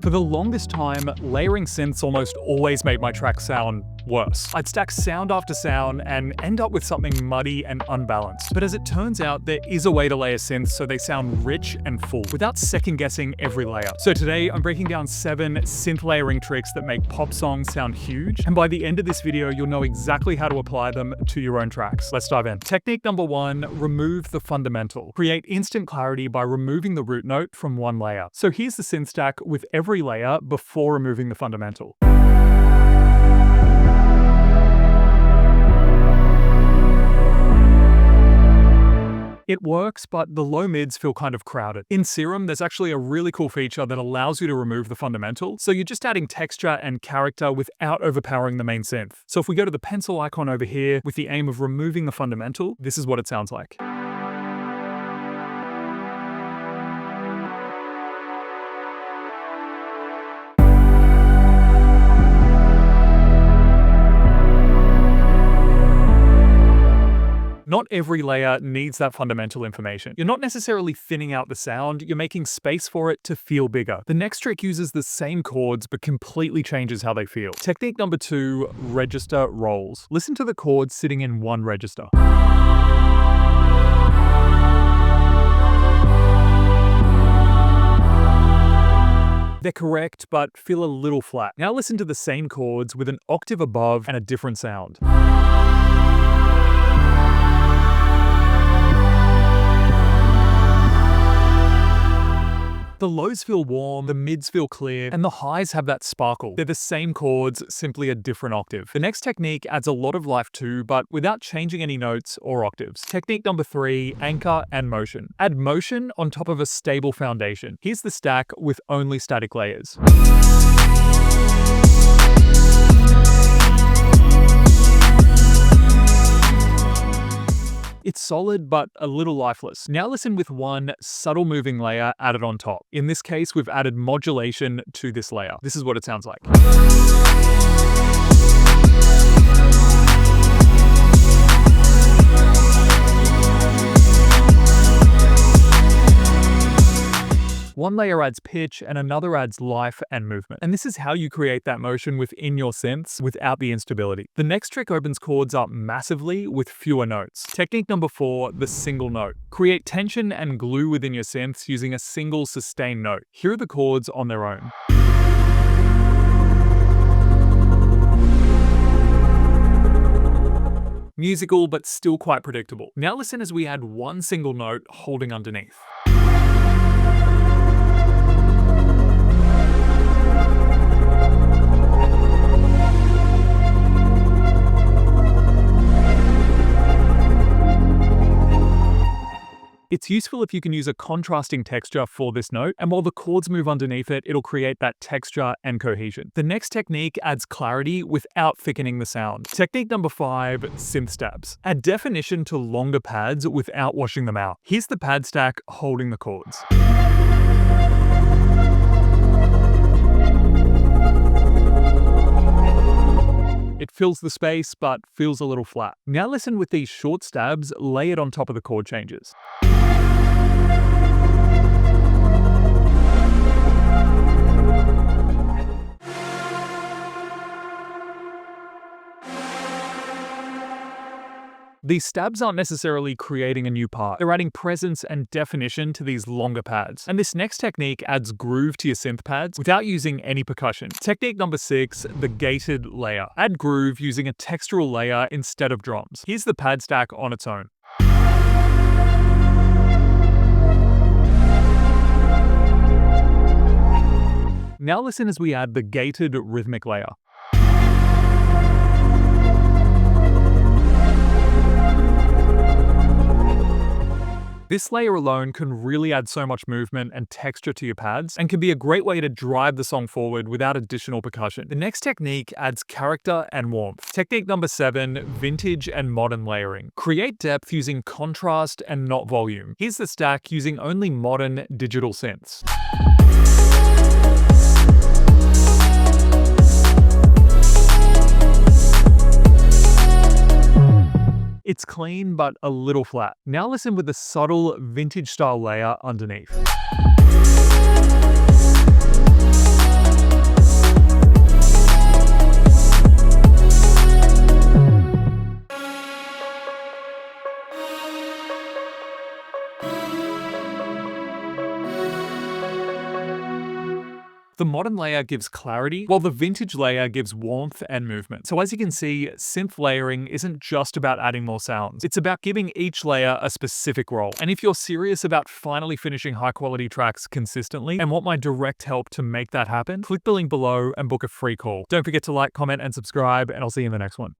For the longest time, layering synths almost always made my tracks sound worse. I'd stack sound after sound and end up with something muddy and unbalanced. But as it turns out, there is a way to layer synths so they sound rich and full, without second guessing every layer. So today, I'm breaking down 7 synth layering tricks that make pop songs sound huge, and by the end of this video, you'll know exactly how to apply them to your own tracks. Let's dive in. Technique number 1, remove the fundamental. Create instant clarity by removing the root note from one layer. So here's the synth stack with every layer before removing the fundamental. It works, but the low mids feel kind of crowded. In Serum, there's actually a really cool feature that allows you to remove the fundamental, so you're just adding texture and character without overpowering the main synth. So if we go to the pencil icon over here with the aim of removing the fundamental, this is what it sounds like. Not every layer needs that fundamental information. You're not necessarily thinning out the sound, you're making space for it to feel bigger. The next trick uses the same chords but completely changes how they feel. Technique number 2, register rolls. Listen to the chords sitting in one register. They're correct, but feel a little flat. Now listen to the same chords with an octave above and a different sound. The lows feel warm, the mids feel clear, and the highs have that sparkle. They're the same chords, simply a different octave. The next technique adds a lot of life too, but without changing any notes or octaves. Technique number 3, anchor and motion. Add motion on top of a stable foundation. Here's the stack with only static layers. It's solid, but a little lifeless. Now listen with one subtle moving layer added on top. In this case, we've added modulation to this layer. This is what it sounds like. One layer adds pitch and another adds life and movement. And this is how you create that motion within your synths without the instability. The next trick opens chords up massively with fewer notes. Technique number 4, the single note. Create tension and glue within your synths using a single sustained note. Here are the chords on their own. Musical, but still quite predictable. Now listen as we add one single note holding underneath. It's useful if you can use a contrasting texture for this note, and while the chords move underneath it, it'll create that texture and cohesion. The next technique adds clarity without thickening the sound. Technique number 5, synth stabs. Add definition to longer pads without washing them out. Here's the pad stack holding the chords. It fills the space, but feels a little flat. Now listen with these short stabs layered on top of the chord changes. These stabs aren't necessarily creating a new part. They're adding presence and definition to these longer pads. And this next technique adds groove to your synth pads without using any percussion. Technique number 6, the gated layer. Add groove using a textural layer instead of drums. Here's the pad stack on its own. Now listen as we add the gated rhythmic layer. This layer alone can really add so much movement and texture to your pads and can be a great way to drive the song forward without additional percussion. The next technique adds character and warmth. Technique number 7, vintage and modern layering. Create depth using contrast and not volume. Here's the stack using only modern digital synths. It's clean, but a little flat. Now listen with a subtle vintage style layer underneath. The modern layer gives clarity, while the vintage layer gives warmth and movement. So as you can see, synth layering isn't just about adding more sounds. It's about giving each layer a specific role. And if you're serious about finally finishing high-quality tracks consistently and want my direct help to make that happen, click the link below and book a free call. Don't forget to like, comment, and subscribe, and I'll see you in the next one.